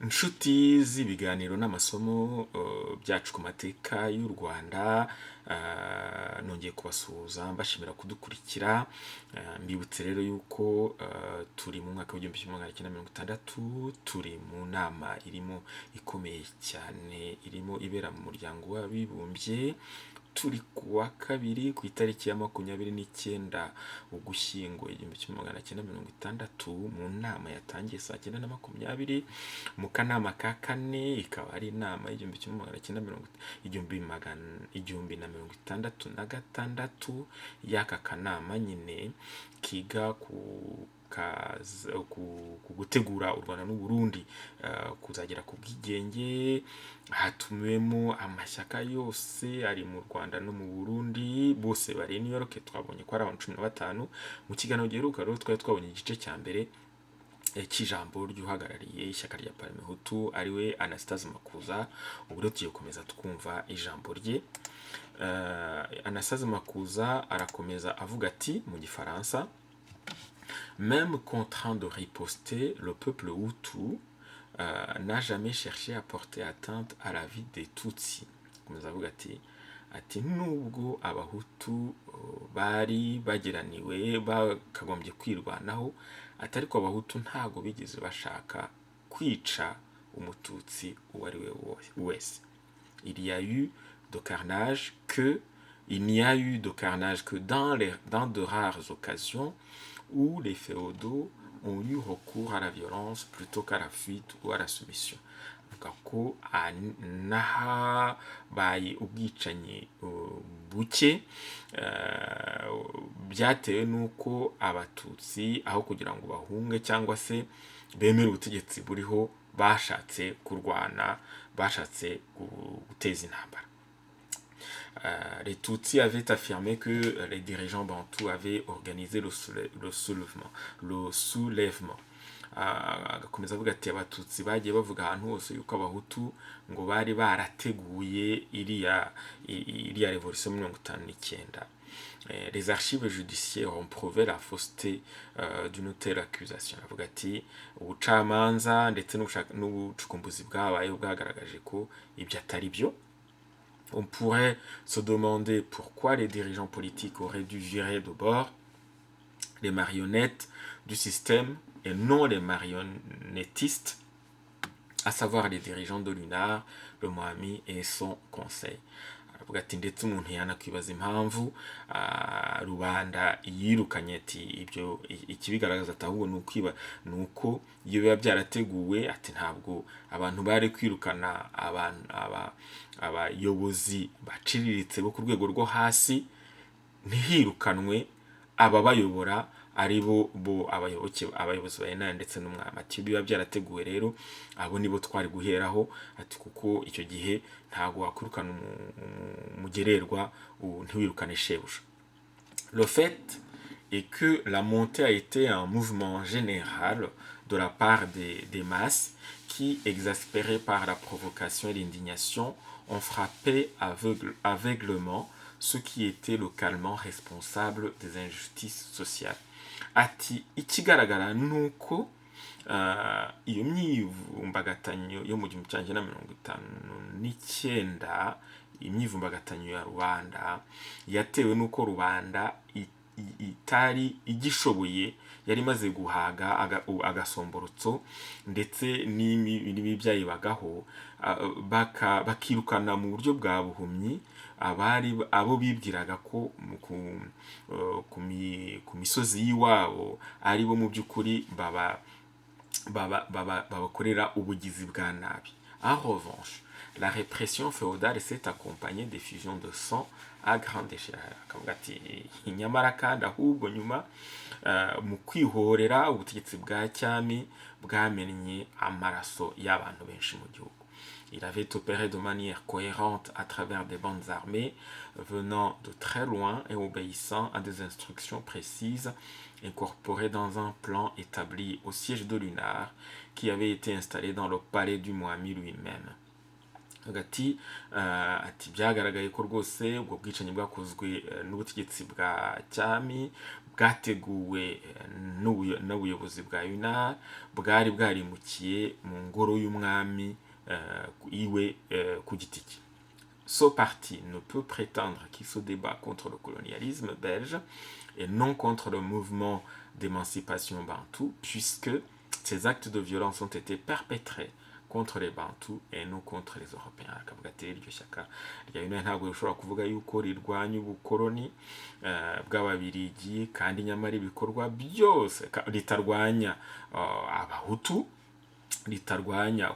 inshuti z'ibiganiro n'amasomo byacu ku mateka y'u Rwanda, nongeye kubasuhuza mbashimira kudukurikira. Mbibutse rero yuko turi mu mwaka w'igihumbi kimwe magana cyenda mirongo itandatu, turi mu nama irimo ikomeye cyane, irimo ibera mu muryango w'abibumbye. Turi kuwa kabiri ku itariki ya 29 Ugushyingo igihumbi kimwe magana cyenda mirongo itandatu, mu nama yatangiye saa 9:20 mu kanama ka kane, ikaba ari inama y'igihumbi kimwe magana cyenda igihumbi na mirongo itandatu na gatandatu y'aka kanama nyine kiga ku gutegura u Rwanda n'u Burundi kuzagera ku bwigenge. Hatumiwemo amashyaka yose ari mu Rwanda no mu Burundi, bose bari New York. Twabonye ko ari abantu 15. Mu kiganiro giheruka rero twari twabonye igice cya mbere cy'ijambo ry'uhagarariye ishyaka rya Parme Hutu ariwe Anastase Makuza. Ubu rero tugiye gukomeza twumva ijambo rye. Anastase Makuza arakomeza avuga ati mu Gifaransa: Même contraint de riposter, le peuple Hutu n'a jamais cherché à porter atteinte à la vie des Tutsi. Komeza avuga ati nubwo abahutu bari bagiraniwe bakagombye kwirwanaho, atari ko abahutu ntago bigeze bashaka kwica umututsi uwo ari we wese. Il n'y a eu de carnage que dans de rares occasions où les féodaux ont eu recours à la violence plutôt qu'à la fuite ou à la soumission. Avuga ko nahabaye ubwicanyi buke byatewe n'uko abatutsi aho kugira ngo bahunge cyangwa se bemere ubutegetsi buriho, bashatse kurwana, bashatse guteza intambara. Les Tutsis avaient affirmé que les dirigeants bantous avaient organisé le soulèvement. Agakomeza avuga ati abatutsi bagiye bavuga ahantu hose yuko abahutu ngo bari barateguye iriya révolution 1959. Les archives judiciaires ont prouvé la fausseté d'une telle accusation. Avuga ati ubucamanza ndetse n'ubucukumbuzi bwabayeho bwagaragaje ko ibyo atari byo. On pourrait se demander pourquoi les dirigeants politiques auraient dû virer de bord les marionnettes du système et non les marionnettistes, à savoir les dirigeants de l'UNAR, le Moami et son conseil. Avuga ati ndetse umuntu yanakwibaza impamvu rubanda yirukanye ati ibyo ikibigaragaza atahubwo nuko iyo biba byarateguwe, ati ntabwo abantu bari kwirukana abayobozi baciriritse bo ku rwego rwo hasi, ntihirukanwe ababayobora ari bo abayobozi ba NR ndetse n'umwami. Ati biba byarateguwe rero abo nibo twari guheraho, ati kuko icyo gihe ntago wakwirukana umugererwa ntiwirukane shebuja. Le fait est que la montée a été un mouvement général de la part des masses qui, exaspérés par la provocation et l'indignation, ont frappé aveuglement ceux qui étaient localement responsables des injustices sociales. Ati ikigaragara nuko iyo myivumbagatanya yo mu 1959, imyivumbagatanyo ya rubanda yatewe nuko rubanda itari igishoboye, yari imaze guhaga agasomborotso ndetse n'ibi byayibagaho, bakirukana mu buryo bwa buhumyi abo bibwiraga ko ku misozi y'iwabo ari bo mu by'ukuri babakorera ubugizi bwa nabi. En revanche, la répression féodale s'est accompagnée d'effusions de sang à grande échelle. Akavuga ati nyamara kandi ahubwo nyuma mu kwihorera ubutegetsi bwa cyami bwamennye amaraso y'abantu benshi mu gihugu. Il avait opéré de manière cohérente à travers des bandes armées venant de très loin et obéissant à des instructions précises incorporées dans un plan établi au siège de l'UNAR qui avait été installé dans le palais du Moami lui-même. Ati byagaragaye ko rwose ubwo bwicanyi bwakozwe n'ubutegetsi bwa cyami bwateguwe n'ubuyobozi bwa UNAR bwari bwarimukiye mu ngoro y'umwami iwe ku giti cye. Ce parti ne peut prétendre qu'il se débat contre le colonialisme belge et non contre le mouvement d'émancipation bantou, puisque ces actes de violence ont été perpétrés contre les Bantu et non contre les Européens. Akavuga ati iryo shyaka rya UNAR ntabwo rishobora kuvuga yuko rirwanya ubukoloni bw'ababirigi kandi nyamara ibikorwa byose ritarwanya abahutu, ritarwanya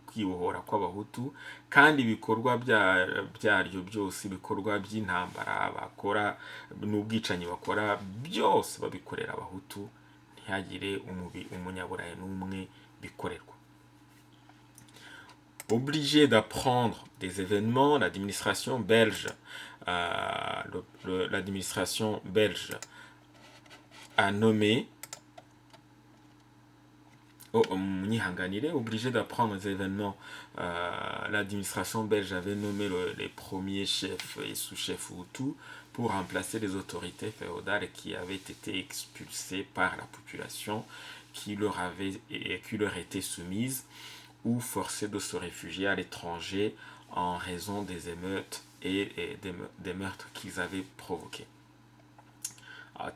kwibohora kw'abahutu, kandi ibikorwa byaryo byose, ibikorwa by'intambara bakora n'ubwicanyi bakora byose babikorera abahutu, ntihagire umunyaburayi n'umwe bikorerwa. Obligé d'apprendre des événements, l'administration belge a nommé obligé d'apprendre des événements, l'administration belge avait nommé les premiers chefs et sous-chefs Hutus pour remplacer les autorités féodales qui avaient été expulsées par la population qui leur était soumise ou forcés de se réfugier à l'étranger en raison des émeutes et des meurtres qu'ils avaient provoqués.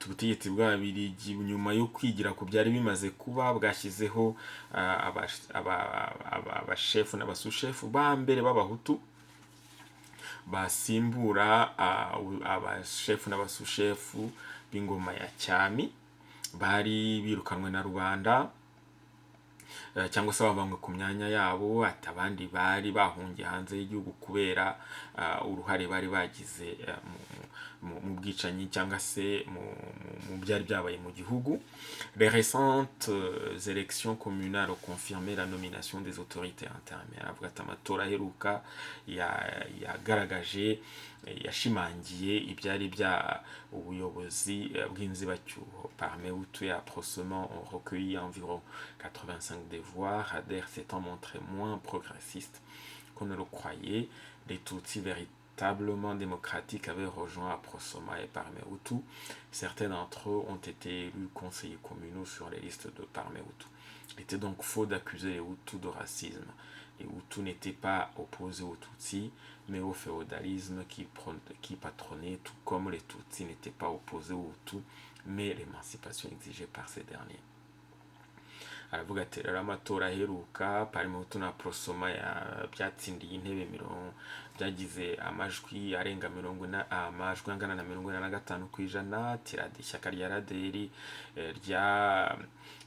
Ubutegetsi bw'ababirigi nyuma yo kwigira ku byari bimaze kuba bwashyizeho abashefu n'abasushefu ba mbere b'abahutu basimbura abashefu n'abasushefu b'ingoma ya cyami bari birukanwe na rubanda cyangwa se babanywe ku myanya yabo, ati abandi bari bahungiye hanze y'igihugu kubera uruhare bari bagize mu bwicanyi cyangwa se mu byari byabaye mu gihugu. Les récentes élections communales ont confirmé la nomination des autorités intermédiaires. Avuga ati amatora aheruka yagaragaje yashimangiye ibyari bya ubuyobozi bw'inzibacyuho. Parmi Hutus et approximativement ont recueilli environ 85 des voix. Rader s'étant montré moins progressiste qu'on ne le croyait, les Tutsis véritablement démocratiques avaient rejoint Aprosoma et Parme Hutu. Certains d'entre eux ont été élus conseillers communaux sur les listes de Parme Hutu. Il était donc faux d'accuser les Hutus de racisme. Les Hutus n'étaient pas opposés aux Tutsis, mais au féodalisme qui patronnait, tout comme les Tutsis n'étaient pas opposés aux Hutus, mais l'émancipation exigée par ces derniers. Aravuga ati rero amatora aheruka Parme Hutu na Prosoma byatsindiye intebe byagize amajwi arenga amajwi angana na 45%. Tirade ishyaka rya Raderi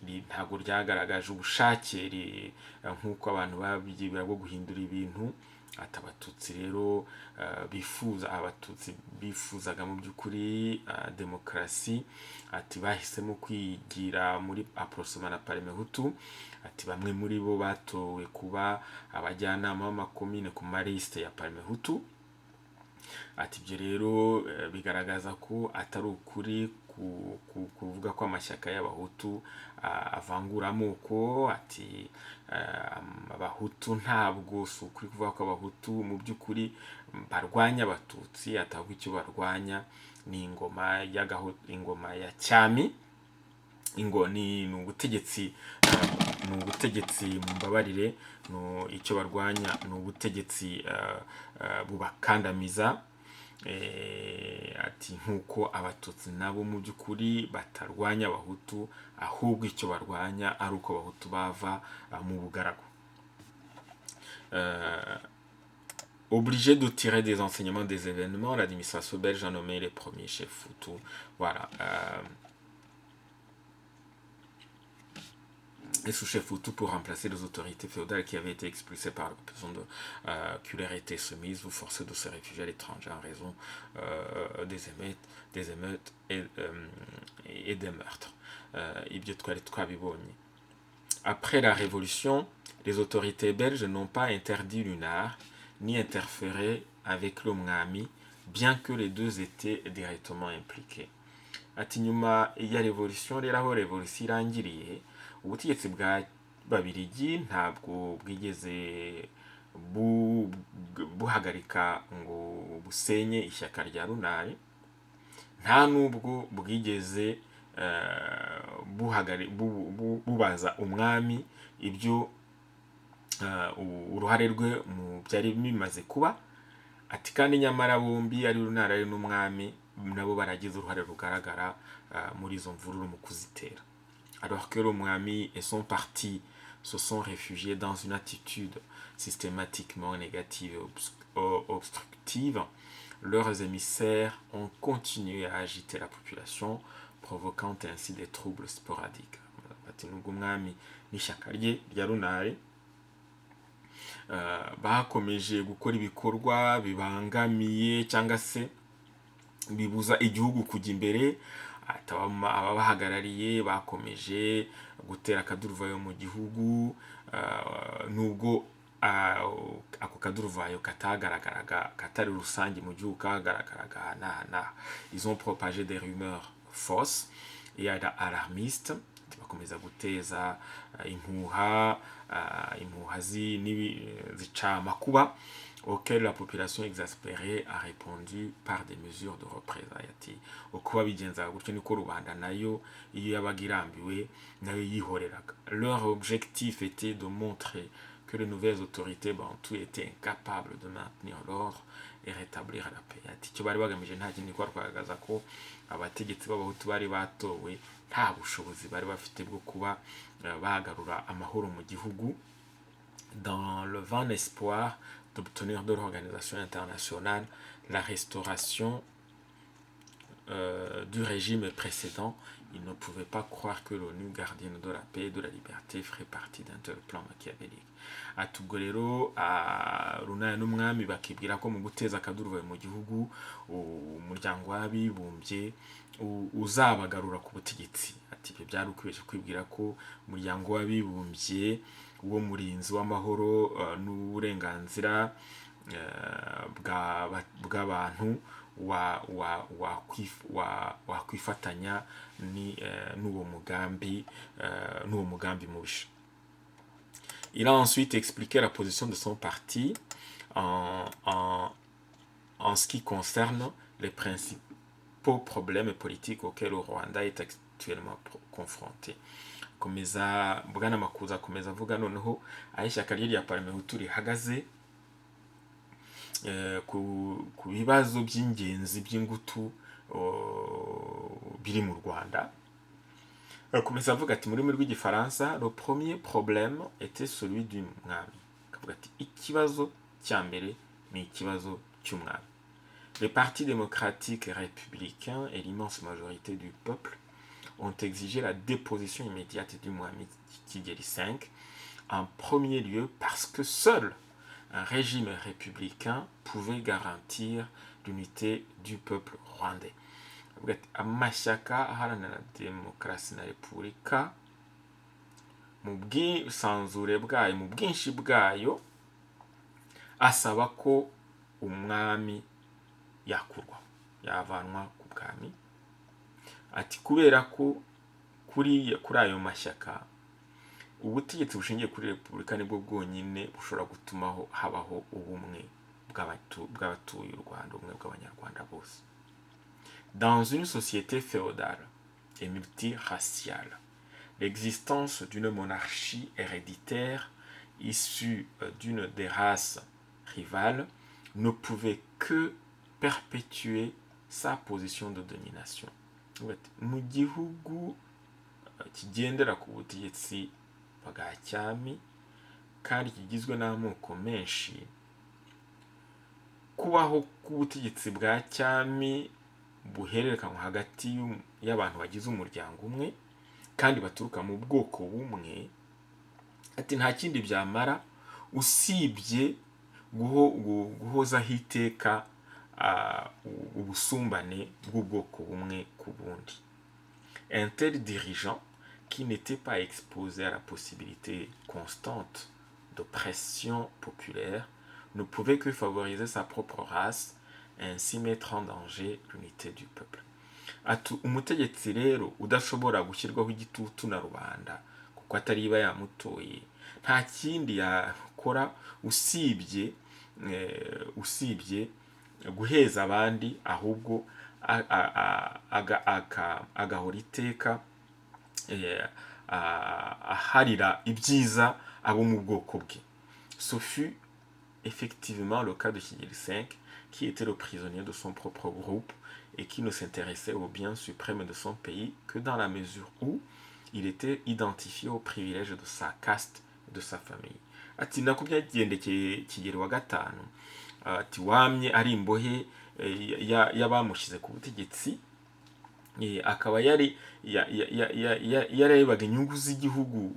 ntabwo ryagaragaje ubushake nk'uko abantu babigira bwo guhindura ibintu. Ati abatutsi rero bifuzaga mu by'ukuri demokarasi. Ati bahisemo kwigira muri Aprosoma na Parme Hutu. Ati bamwe muri bo batowe kuba abajyanama b'amakomine ku marisite ya Parme Hutu. Ati ibyo rero bigaragaza ko atari ukuri kuvuga ko amashyaka y'abahutu avangura amoko. Ati abahutu ntabwo si ukuri kuvuga ko abahutu mu by'ukuri barwanya abatutsi, atabwo icyo barwanya ni ingoma ya cyami. Ni ubutegetsi mumbabarire, icyo barwanya ni ubutegetsi bubakandamiza. Ati nk'uko abatutsi nabo mu by'ukuri batarwanya abahutu, ahubwo icyo barwanya ari uko abahutu bava mu bugaragu. Obligé de tirer des enseignements des événements, l'administration belge a nommé les premiers chefs Hutus. Voilà. Les sous-chefs Hutus pour remplacer les autorités féodales qui avaient été expulsées par la population qui leur était soumise ou forcées de se réfugier à l'étranger en raison des émeutes et des meurtres. Après la Révolution, les autorités belges n'ont pas interdit l'UNAR ni interféré avec le Mwami, bien que les deux étaient directement impliqués. Ati nyuma ya Révolution rero aho Révolution irangiriye, ubutegetsi bwa babirigi ntabwo bwigeze buhagarika ngo busenye ishyaka rya runari, nta nubwo bwigeze bubaza umwami ibyo uruhare rwe mu byari bimaze kuba. Ati kandi nyamara bombi ari runara ari n'umwami nabo baragize uruhare rugaragara muri izo mvururu mu kuzitera. Alors que l'umwami et son parti se sont réfugiés dans une attitude systématiquement négative et obstructive, leurs émissaires ont continué à agiter la population, provoquant ainsi des troubles sporadiques. Ati nubwo umwami n'ishyaka rye rya runari bakomeje gukora ibikorwa bibangamiye cyangwa se bibuza igihugu kujya imbere, ababahagarariye bakomeje gutera akaduruvayo mu gihugu, nubwo ako kaduruvayo katagaragaraga, katari rusange mu gihugu, kagaragaraga na ils ont propagé des rumeurs fausses et alarmistes, bakomeza guteza impuha zica amakuba, auquel la population exaspérée a répondu par des mesures de représailles. Ati uko babigenzaga gutyo niko rubanda nayo iyo yabaga irambiwe nayo yihoreraga. Leur objectif était de montrer que les nouvelles autorités bantu étaient incapables de maintenir l'ordre et rétablir la paix. Ati icyo bari bagamije nta kindi ko twagaragaza ko abategetsi b'abahutu bari batowe nta bushobozi bari bafite bwo kuba bagarura amahoro mu gihugu, dans le vain espoir d'obtenir de l'organisation internationale la restauration du régime précédent. Ils ne pouvaient pas croire que l'ONU, gardienne de la paix et de la liberté, ferait partie d'un tel plan machiavélique. Ati ubwo rero runaya n'umwami bakibwira ko mu guteza akaduruvayo mu gihugu umuryango w'abibumbye uzabagarura ku butegetsi. Ati ibyo byari ukwiye kwibwira ko umuryango w'abibumbye uwo murinzi w'amahoro n'uburenganzira bw'abantu wakwifatanya n'uwo mugambi mubisha. Il a ensuite expliqué la position de son parti en ce qui concerne les principaux problèmes politiques auxquels le Rwanda est actuellement confronté. Komeza Bwana Makuza akomeza avuga noneho aho ishyaka rye rya Parmehutu rihagaze ku bibazo by'ingenzi by'ingutu biri mu Rwanda. Akomeza avuga ati muri rw'igifaransa, le premier problème était celui du mwami. Akavuga ati ikibazo cya mbere ni ikibazo cy'umwami. Les partis démocratiques et républicains et l'immense majorité du peuple ont exigé la déposition immédiate du Mohamed Kigeli V, en premier lieu parce que seul un régime républicain pouvait garantir l'unité du peuple rwandais. Amashyaka aharanira demokarasi na repubulika mu bwisanzure bwayo, mu bwinshi bwayo, asaba ko umwami yavanwa ku bwami. Ati kubera ko kuri ayo mashyaka ubutegetsi bushingiye kuri repubulika nibwo bwonyine bushobora gutuma habaho ubumwe bw'abatuye u Rwanda, ubumwe bw'abanyarwanda bose. Dans une société féodale et multiraciale, l'existence d'une monarchie héréditaire issue d'une des races rivales ne pouvait que perpétuer sa position de domination. Mu gihugu kigendera ku butegetsi bwa cyami kandi kigizwe n'amoko menshi, kubaho k'ubutegetsi bwa cyami buhererekanywa hagati y'abantu bagize umuryango umwe kandi baturuka mu bwoko bumwe, ati nta kindi byamara usibye guhozaho iteka ubusumbane bw'ubwoko bumwe ku bundi. Un tel dirigeant qui n'était pas exposé à la possibilité constante de pression populaire ne pouvait que favoriser sa propre race et ainsi mettre en danger l'unité du peuple. Ati umutegetsi rero udashobora gushyirwaho igitutu na rubanda kuko atari iba yamutoye, nta kindi yakora usibye guheza abandi, ahubwo agahora iteka aharira ibyiza abo mu bwoko bwe. Ce fut effectivement le cas de Kigeli V, qui était le prisonnier de son propre groupe et qui ne s'intéressait au bien suprême de son pays que dans la mesure où il était identifié aux privilèges de sa caste et de sa famille. Ati nako byagendekeye Kigeli wa gatanu, ati wamye ari imbohe y'abamushyize ku butegetsi, akaba yarebaga inyungu z'igihugu.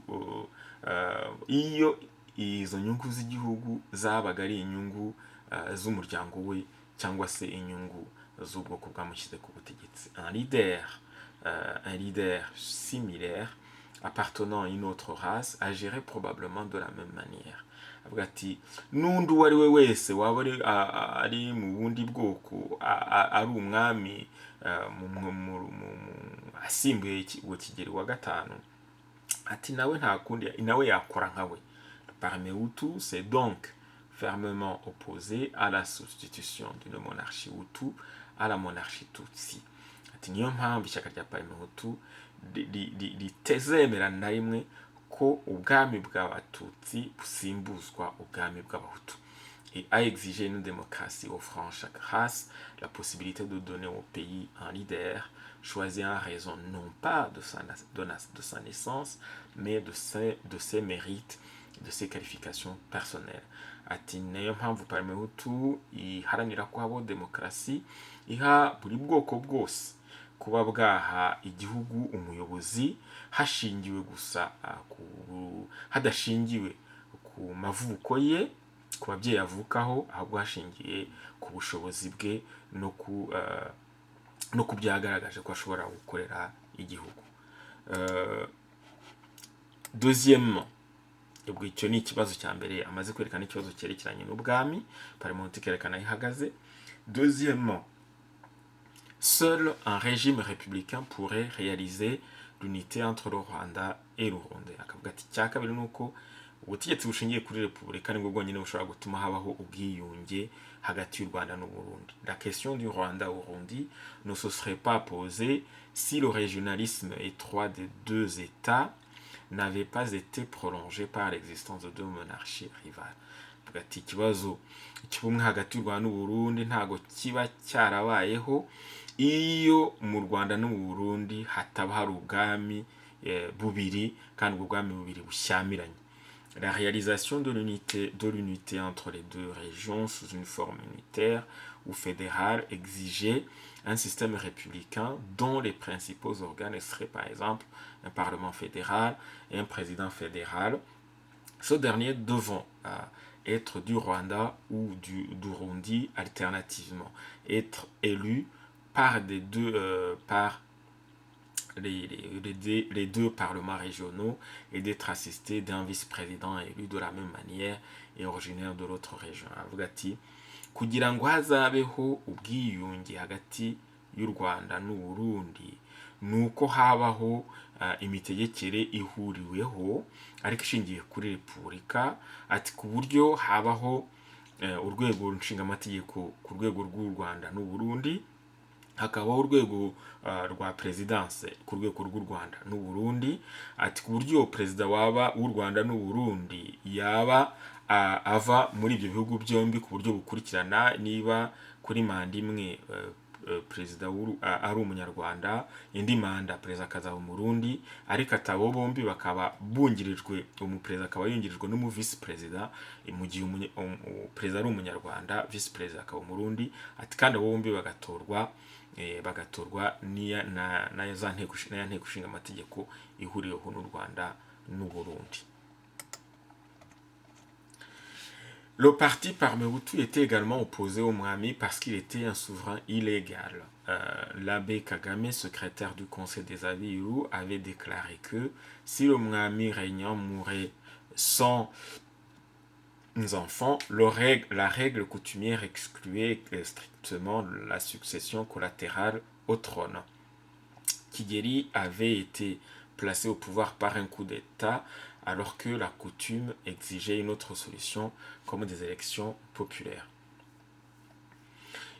Iyo izo nyungu z'igihugu zabaga ari inyungu z'umuryango we cyangwa se inyungu z'ubwoko bwamushyize ku butegetsi. Un leader similaire appartenant à une autre race agirait probablement de la même manière. Avuga ati n'undi uwo ari we wese waba ari mu bundi bwoko ari umwami asimbuye uwo Kigeli wa gatanu, ati nawe nta kundi nawe yakora nkawe. Parmehutu s'est donc fermement opposé à la substitution d'une monarchie Hutu à la monarchie Tutsi. Ati niyo mpamvu ishyaka rya Parmehutu ritezemera na rimwe ko ubwami bw'abatutsi busimbuzwa ubwami bw'abahutu, et a exigé une démocratie offrant à chaque race la possibilité de donner au pays un leader choisi en raison non pas de sa naissance, mais de ses mérites, de ses qualifications personnelles. Ati niyo mpamvu Parmehutu iharanira ko habaho demokarasi iha buri bwoko bwose kuba bwaha igihugu umuyobozi hashingiwe gusa hadashingiwe ku mavuko ye, ku babyeyi avukaho, ahubwo hashingiye ku bushobozi bwe no ku byagaragaje ko ashobora gukorera igihugu. Deuxièmement, ubwo icyo ni ikibazo cya mbere, amaze kwerekana ikibazo cyerekeranye n'ubwami, Parmehutu ikerekana ihagaze. Deuxièmement, seul un régime républicain pourrait réaliser l'unité entre le Rwanda et le Burundi. Akavuga ati cya kabiri ni uko ubutegetsi bushingiye kuri repubulika nibwo bwonyine bushobora gutuma habaho ubwiyunge hagati y'u Rwanda n'u Burundi. La question du Rwanda au Burundi ne se serait pas posée si le régionalisme étroit des deux États n'avait pas été prolongé par l'existence de deux monarchies rivales. Avuga ati ikibazo cy'ubumwe hagati y'u Rwanda n'u Burundi ntago kiba cyarabayeho iyo mu Rwanda no mu Burundi hataba hari ubwami bubiri kandi ubwo bwami bubiri bushyamiranye. La réalisation de l'unité entre les deux régions sous une forme unitaire ou fédérale exigeait un système républicain dont les principaux organes seraient par exemple un parlement fédéral et un président fédéral, ce dernier devant être du Rwanda ou du Burundi alternativement, être élu par les deux parlements régionaux et d'être assisté d'un vice-président élu de la même manière et originaire de l'autre région. Avuga ati kugira ngo hazabeho ubwiyunge hagati y'u Rwanda n'u Burundi nuko habaho imitegekere ihuriweho ariko ishingiye kuri repubulika, ati ku buryo habaho urwego nshingamategeko ku rwego rw'u Rwanda n'u Burundi, hakabaho urwego rwa presidence ku rwego rw'u Rwanda n'u Burundi, ati ku buryo perezida waba w'u Rwanda n'u Burundi yaba ava muri ibyo bihugu byombi ku buryo bukurikirana, niba kuri manda imwe perezida ari umunyarwanda, indi manda perezida akazaba umurundi, ariko atabo bombi bakaba bungirijwe, umuperezida akaba yungirijwe n'umu vice perezida, mu gihe perezida ari umunyarwanda, vice perezida akaba umurundi, ati kandi abo bombi bagatorwa na ya nteko ishinga amategeko ihuriweho n'u Rwanda n'u Burundi. Le parti Parmehutu était également opposé au Mwami parce qu'il était un souverain illégal. L'abbé Kagame, secrétaire du Conseil des Abiru, avait déclaré que si le Mwami régnant mourait sans enfants, la règle coutumière excluait strictement la succession collatérale au trône. Kigeli avait été placé au pouvoir par un coup d'État alors que la coutume exigeait une autre solution comme des élections populaires.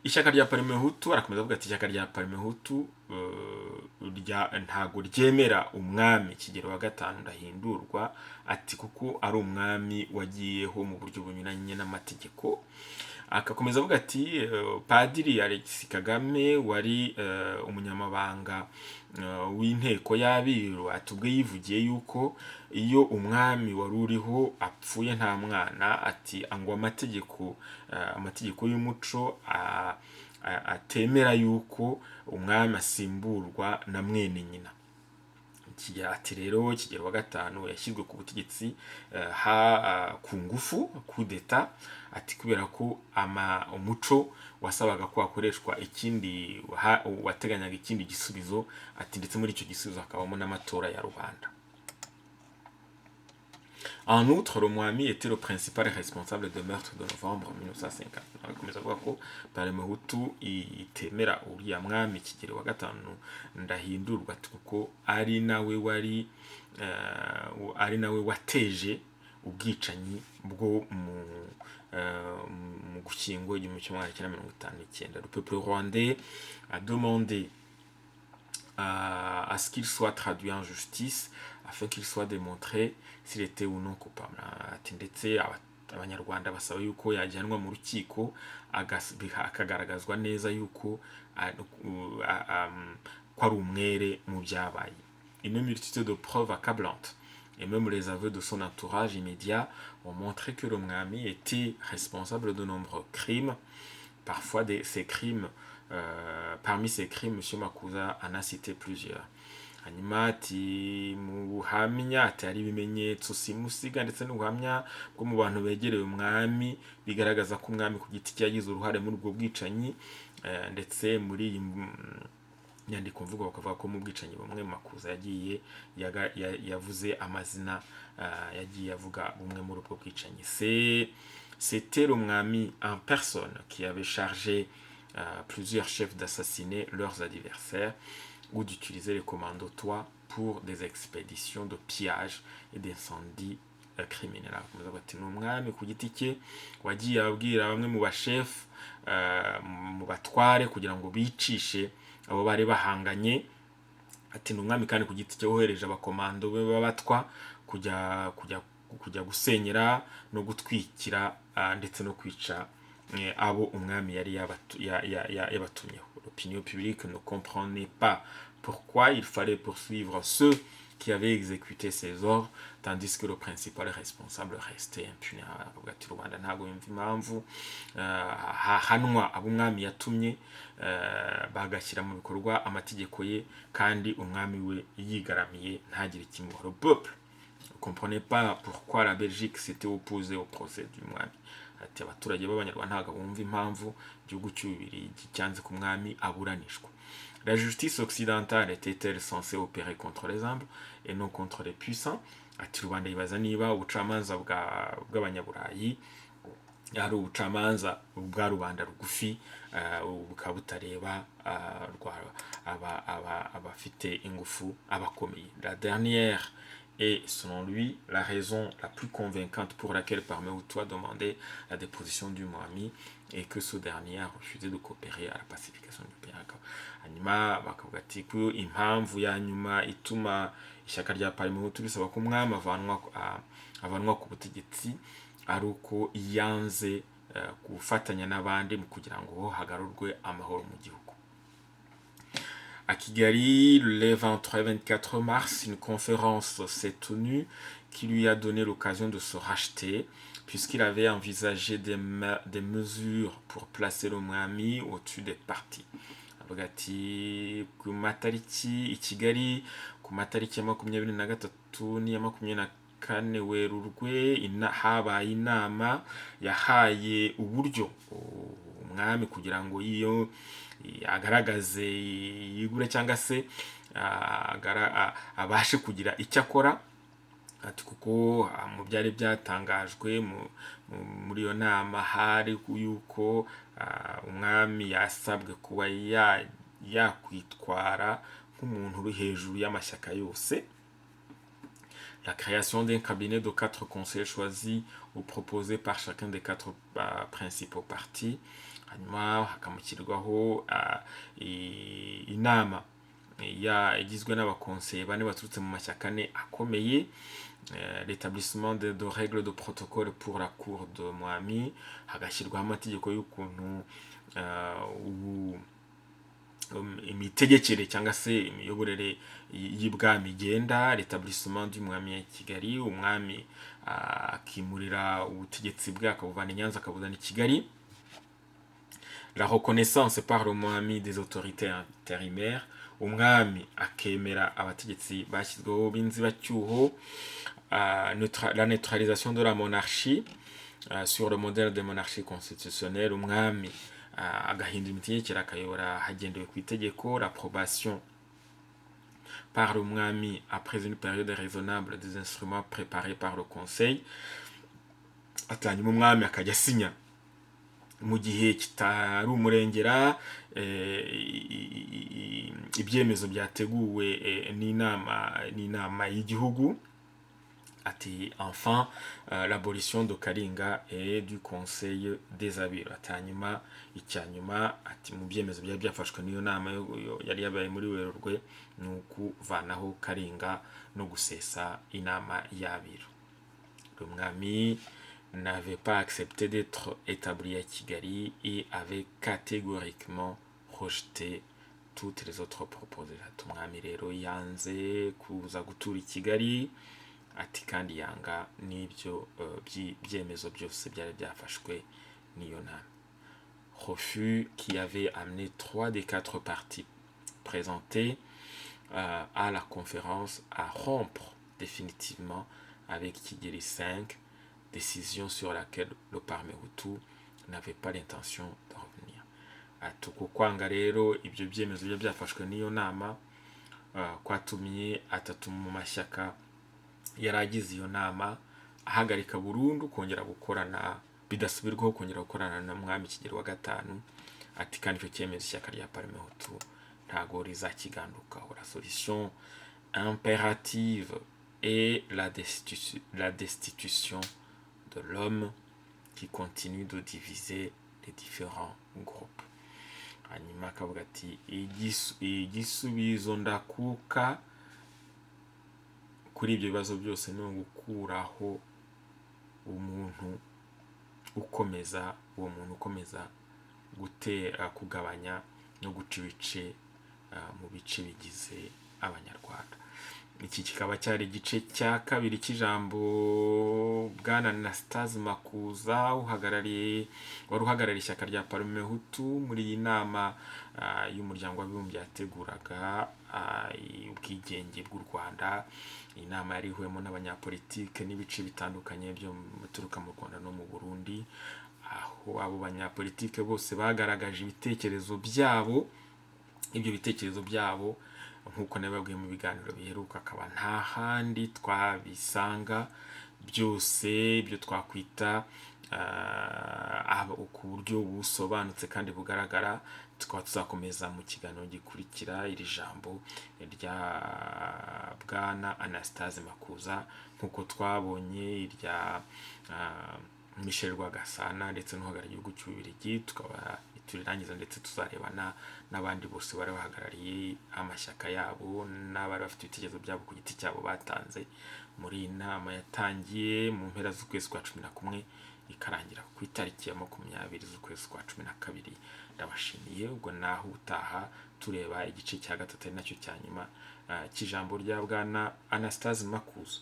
ishyaka rya Parmehutu arakomeza avuga ati ishyaka rya Parmehutu ntago ryemera umwami Kigeli wa gatanu Ndahindurwa, ati kuko ari umwami wagiyeho mu buryo bunyuranye n'amategeko. Akakomeza avuga ati Padiri Alexis Kagame wari umunyamabanga w'inteko y'abiru, ati ubwo yivugiye yuko iyo umwami wari uriho apfuye nta mwana, ati ngo amategeko y'umuco atemera yuko umwami asimburwa na mwene nyina. Ati rero Kigeli wa gatanu yashyizwe ku butegetsi ku ngufu kudeta, ati kubera ko umuco wasabaga ko hakoreshwa ikindi wateganyaga ikindi gisubizo, ati ndetse muri icyo gisubizo hakabamo n'amatora ya rubanda. En outre, le Mwami était le principal responsable de meurtre de novembre 1950. Akomeza avuga ko Parmehutu itemera uriya mwami Kigeli wa gatanu Ndahindurwa, kuko ari nawe wateje ubwicanyi bwo mu Gushyingo 1959. Le peuple rwandais a demandé à ce qu'il soit traduit en justice afin qu'il soit démontré s'il était ou non coupable. Ati ndetse abanyarwanda basaba yuko yajyanwa mu rukiko akagaragazwa neza yuko ko ari umwere mu byabaye. Une multitude de preuves accablantes et même les aveux de son entourage immédiat ont montré que le Mwami était responsable de nombreux crimes. Parfois ces crimes, parmi ces crimes, M. Makuza en a cité plusieurs. Hanyuma ati mu buhamya ati hari ibimenyetso simusiga ndetse n'ubuhamya bwo mu bantu begereye umwami bigaragaza ko umwami ku giti cye yagize uruhare muri ubwo bwicanyi, ndetse muri iyi nyandiko mvugo bakavuga ko mu bwicanyi bumwe Makuza yagiye yavuze amazina yagiye avuga bumwe muri ubwo bwicanyi. C'était le Mwami en personne qui avait chargé plusieurs chefs d'assassiner leurs adversaires ou d'utiliser les commandotois pour des expéditions de pillage et d'incendie criminels. Ni umwami ku giti cye wagiye abwira bamwe mu bashefu mu batware kugira ngo bicishe abo bari bahanganye. Ati ni umwami kandi ku giti cye wohereje abakomando be b'abatwa kujya gusenyera no gutwikira ndetse no kwica abo umwami yari yabatumyeho. L'opinion publique ne comprenait pas pourquoi il fallait poursuivre ceux qui avaient exécuté ces ordres, tandis que le principal responsable restait impuni. Ati rubanda ntago yumva impamvu hahanwa abo umwami yatumye bagashyira mu bikorwa amategeko ye kandi umwami we yigaramiye ntagire ikimuha. Le peuple ne comprenait pas pourquoi la Belgique s'était opposée au procès du mwami. Ati abaturage b'abanyarwanda ntago bumva impamvu igihugu cy'ububiri cyanze ku mwami aburanishwa. La justice occidentale était-elle censée opérer contre les humbles et non contre les puissants? Ati rubanda yibaza niba ubucamanza bw'abanyaburayi ari ubucamanza bwa rubanda rugufi bukaba butareba abafite ingufu abakomeye. La dernière est, selon lui, la raison la plus convaincante pour laquelle Parmehutu a demandé la déposition du Mwami et que ce dernier a refusé de coopérer à la pacification du pays. Hanyuma bakavuga ati ko impamvu ya nyuma ituma ishyaka rya Parmehutu risaba ko umwami avanwa ku butegetsi ari uko yanze gufatanya n'abandi mu kugira ngo hagarurwe amahoro mu gihugu. À Kigali, le 23 et 24 mars, une conférence s'est tenue qui lui a donné l'occasion de se racheter, puisqu'il avait envisagé des mesures pour placer le Mwami au-dessus des partis. Avuga ati ku matariki i Kigali ku matariki ya 23 n'iya 24 Werurwe habaye inama yahaye uburyo umwami kugira ngo iyo agaragaze yigure cyangwa se abashe kugira icyo akora. Ati kuko mu byari byatangajwe muri iyo nama hari yuko umwami yasabwe kuba yakwitwara nk'umuntu uri hejuru y'amashyaka yose. La création d'un cabinet de 4 conseillers choisis ou proposés par chacun des 4 principaux partis, hanyuma hakamushyirwaho inama igizwe n'abakonseye bane baturutse mu mashyaka ane akomeye, l'établissement de règles de protocole pour la cour de Mwami, hagashyirwaho amategeko y'ukuntu imitegekere cyangwa se imiyoborere y'ibwami igenda, l'établissement du Mwami ya Kigali, umwami akimurira ubutegetsi bwe akabuvana i Nyanza akabuzana i Kigali, la reconnaissance par le Mwami des autorités intérimaires, umwami akemera abategetsi bashyizweho b'inzibacyuho, la neutralisation de la monarchie sur le modèle de monarchie constitutionnelle, umwami agahindura imitegekere akayobora hagendewe ku itegeko, l'approbation par le mwami après une période raisonnable des instruments préparés par le conseil, hanyuma umwami akajya asinya mu gihe kitari umurengera ibyemezo byateguwe n'inama y'igihugu. Ati enfin l'abolition de Kalinga et du conseil des abiru. Hanyuma icyanyuma ati mu byemezo byari byafashwe n'iyo nama yari yabaye muri Werurwe ni ukuvanaho Kalinga no gusesa inama y'abiru. Le mwami n'avait pas accepté d'être établi à Kigali et avait catégoriquement rejeté toutes les autres propositions. Umwami rero yanze kuza gutura i Kigali, ati kandi yanga n'ibyo byemezo byose byari byafashwe n'iyo nama. Refus qui avait amené 3 des 4 partis présentés à la conférence à rompre définitivement avec Kigeli V, décision sur laquelle le Parme Hutu n'avait pas l'intention de revenir. Ati uko kwanga rero ibyo byemezo byari byafashwe n'iyo nama kwatumye atatu mu mashyaka yaragize iyo nama ahagarika burundu kongera gukorana bidasubirwaho, kongera gukorana na mwami Kigeli wa gatanu. Ati kandi icyo cyemezo ishyaka rya Parme Hutu ntago rizakigandukaho. La solution impérative est la destitution de l'homme qui continue de diviser les différents groupes. Hanyuma akavuga ati igisubizo ndakuka kuri ibyo bibazo byose ni ugukuraho umuntu ukomeza gutera kugabanya no guca ibice mu bice bigize abanyarwanda. Iki kikaba cyari igice cya kabiri cy'ijambo Bwana Anastase Makuza wari uhagarariye ishyaka rya Parme Hutu muri iyi nama y'umuryango w'abibumbye yateguraga ubwigenge bw'u Rwanda. Iyi nama yari ihuriyemo n'abanyapolitike n'ibice bitandukanye byo bituruka mu Rwanda no mu Burundi, aho abo banyapolitike bose bagaragaje ibitekerezo byabo. Ibyo bitekerezo byabo nk'uko nababwiye mu biganiro biheruka akaba nta handi twabisanga, byose ibyo twakwita ku buryo busobanutse kandi bugaragara. Tukaba tuzakomeza mu kiganiro gikurikira iri jambo rya Bwana Anastase Makuza nk'uko twabonye irya Michel Rwagasana ndetse n'uhagarariye igihugu cy'Ububiligi, tukaba turirangiza ndetse tuzarebana n'abandi bose bari bahagarariye amashyaka yabo n'abari bafite ibitekerezo byabo ku giti cyabo batanze muri iyi nama yatangiye mu mpera z'ukwezi kwa 11 ikarangira ku itariki ya 20 z'ukwezi kwa 12. Ndabashimiye, ubwo naho utaha tureba igice cya gatatu ari nacyo cya nyuma cy'ijambo rya Bwana Anastase Makuza.